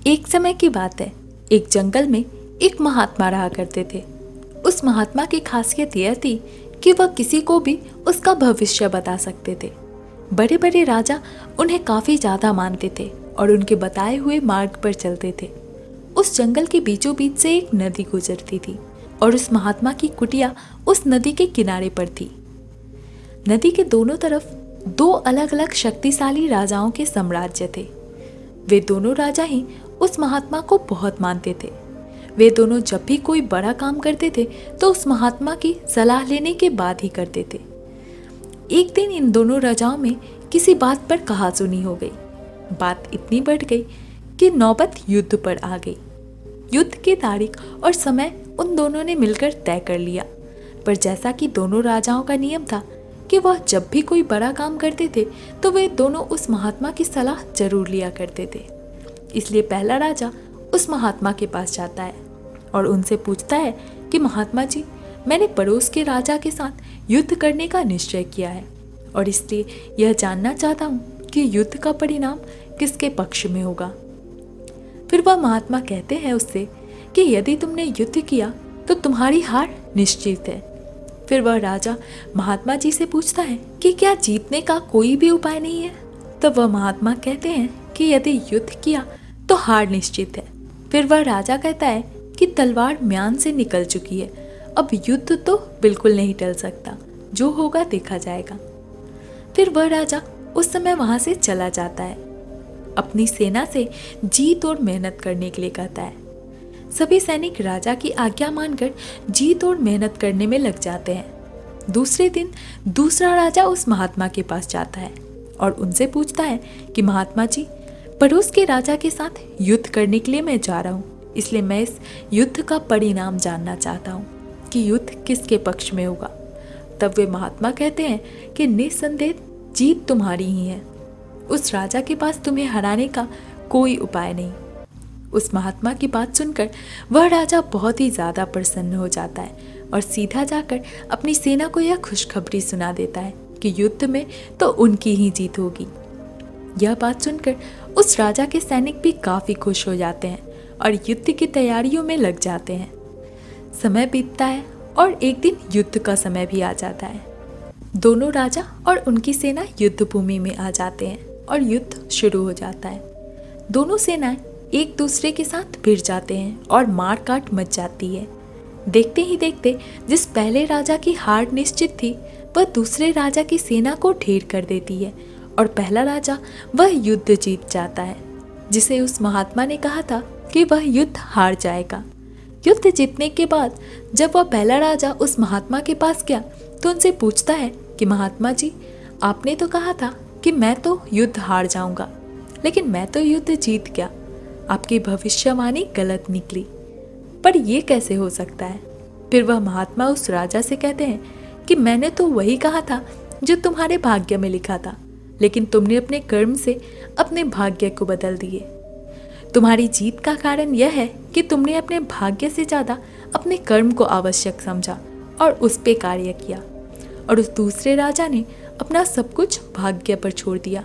एक समय की बात है, एक जंगल में एक महात्मा रहा करते थे। उस महात्मा की खासियत यह थी कि वह किसी को भी उसका भविष्य बता सकते थे। बड़े बड़े राजा उन्हें काफी ज्यादा मानते थे और उनके बताए हुए मार्ग पर चलते थे। उस जंगल के बीचों बीच से एक नदी गुजरती थी और उस महात्मा की कुटिया उस नदी के किनारे पर थी। नदी के दोनों तरफ दो अलग अलग शक्तिशाली राजाओं के साम्राज्य थे। वे दोनों राजा ही उस महात्मा को बहुत मानते थे। वे दोनों जब भी कोई बड़ा काम करते थे तो उस महात्मा की सलाह लेने के बाद ही करते थे। एक दिन इन दोनों राजाओं में किसी बात पर कहासुनी हो गई। बात इतनी बढ़ गई कि नौबत युद्ध पर आ गई। युद्ध की तारीख और समय उन दोनों ने मिलकर तय कर लिया, पर जैसा कि दोनों राजाओं का नियम था कि वह जब भी कोई बड़ा काम करते थे तो वे दोनों उस महात्मा की सलाह जरूर लिया करते थे। इसलिए पहला राजा उस महात्मा के पास जाता है और उनसे पूछता है कि महात्मा जी, मैंने पड़ोस के राजा के साथ युद्ध करने का निश्चय किया है और इसलिए यह जानना चाहता हूँ कि युद्ध का परिणाम किसके पक्ष में होगा। फिर वह महात्मा कहते हैं उससे कि यदि तुमने युद्ध किया तो तुम्हारी हार निश्चित है। फिर वह राजा महात्मा जी से पूछता है कि क्या जीतने का कोई भी उपाय नहीं है। तब वह महात्मा कहते हैं कि यदि युद्ध किया तो हार निश्चित है। फिर वह राजा कहता है कि तलवार म्यान से निकल चुकी है, अब युद्ध तो बिल्कुल नहीं टल सकता, जो होगा देखा जाएगा। फिर वह राजा उस समय वहां से चला जाता है। अपनी सेना से जीत और मेहनत करने के लिए कहता है। सभी सैनिक राजा की आज्ञा मानकर जीत और मेहनत करने में लग जाते हैं। दूसरे दिन दूसरा राजा उस महात्मा के पास जाता है और उनसे पूछता है कि महात्मा जी, पड़ोस के राजा के साथ युद्ध करने के लिए मैं जा रहा हूँ, इसलिए मैं इस युद्ध का परिणाम जानना चाहता हूँ कि युद्ध किसके पक्ष में होगा। तब वे महात्मा कहते हैं कि निस्संदेह जीत तुम्हारी ही है, उस राजा के पास तुम्हें हराने का कोई उपाय नहीं। उस महात्मा की बात सुनकर वह राजा बहुत ही ज्यादा प्रसन्न हो जाता है और सीधा जाकर अपनी सेना को यह खुशखबरी सुना देता है कि युद्ध में तो उनकी ही जीत होगी। यह बात सुनकर उस राजा के सैनिक भी काफी खुश हो जाते हैं और युद्ध की तैयारियों में लग जाते हैं। समय बीतता है और एक दिन युद्ध का समय भी आ जाता है। दोनों राजा और उनकी सेना युद्ध भूमि में आ जाते हैं और युद्ध शुरू हो जाता है। दोनों सेनाएं एक दूसरे के साथ भिड़ जाते हैं और मार काट मच जाती है। देखते ही देखते जिस पहले राजा की हार निश्चित थी वह दूसरे राजा की सेना को ढेर कर देती है और पहला राजा वह युद्ध जीत जाता है, जिसे उस महात्मा ने कहा था कि वह युद्ध हार जाएगा। युद्ध जीतने के बाद जब वह पहला राजा उस महात्मा के पास गया तो उनसे पूछता है कि महात्मा जी, आपने तो कहा था कि मैं तो युद्ध हार जाऊंगा, लेकिन मैं तो युद्ध जीत गया। आपकी भविष्यवाणी गलत निकली, पर यह कैसे हो सकता है। फिर वह महात्मा उस राजा से कहते हैं कि मैंने तो वही कहा था जो तुम्हारे भाग्य में लिखा था, लेकिन तुमने अपने कर्म से अपने भाग्य को बदल दिए। तुम्हारी जीत का कारण यह है कि तुमने अपने भाग्य से ज्यादा अपने कर्म को आवश्यक समझा और उस पे कार्य किया, और उस दूसरे राजा ने अपना सब कुछ भाग्य पर छोड़ दिया।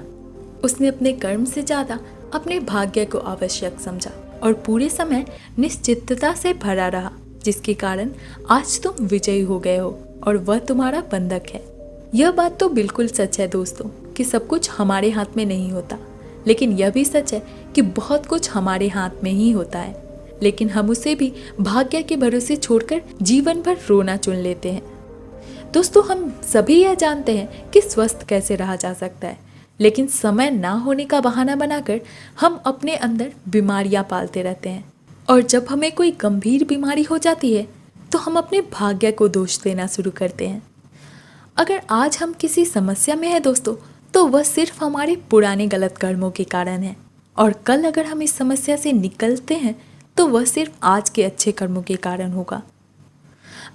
उसने अपने कर्म से ज्यादा अपने भाग्य को आवश्यक समझा और पूरे समय निश्चितता से भरा रहा, जिसके कारण आज तुम विजयी हो गए हो और वह तुम्हारा बंधक है। यह बात तो बिल्कुल सच है दोस्तों कि सब कुछ हमारे हाथ में नहीं होता, लेकिन यह भी सच है कि बहुत कुछ हमारे हाथ में ही होता है, लेकिन हम उसे भी भाग्य के भरोसे छोड़कर जीवन भर रोना चुन लेते हैं। दोस्तों, हम सभी यह जानते हैं कि स्वस्थ कैसे रहा जा सकता है, लेकिन समय ना होने का बहाना बनाकर हम अपने अंदर बीमारियां पालते रहते हैं, और जब हमें कोई गंभीर बीमारी हो जाती है तो हम अपने भाग्य को दोष देना शुरू करते हैं। अगर आज हम किसी समस्या में हैं दोस्तों, तो वह सिर्फ हमारे पुराने गलत कर्मों के कारण है, और कल अगर हम इस समस्या से निकलते हैं तो वह सिर्फ आज के अच्छे कर्मों के कारण होगा।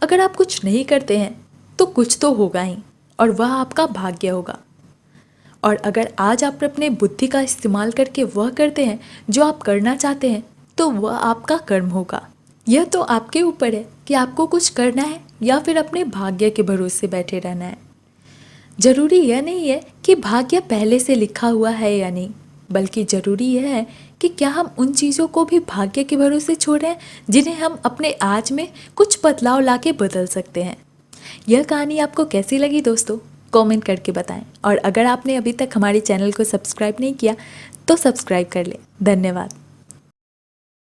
अगर आप कुछ नहीं करते हैं तो कुछ तो होगा ही, और वह आपका भाग्य होगा। और अगर आज आप अपने बुद्धि का इस्तेमाल करके वह करते हैं जो आप करना चाहते हैं तो वह आपका कर्म होगा। यह तो आपके ऊपर है कि आपको कुछ करना है या फिर अपने भाग्य के भरोसे बैठे रहना है। जरूरी यह नहीं है कि भाग्य पहले से लिखा हुआ है या नहीं, बल्कि जरूरी यह है कि क्या हम उन चीज़ों को भी भाग्य के भरोसे छोड़ रहे हैं जिन्हें हम अपने आज में कुछ बदलाव लाके बदल सकते हैं। यह कहानी आपको कैसी लगी दोस्तों, कमेंट करके बताएं। और अगर आपने अभी तक हमारे चैनल को सब्सक्राइब नहीं किया तो सब्सक्राइब कर लें। धन्यवाद।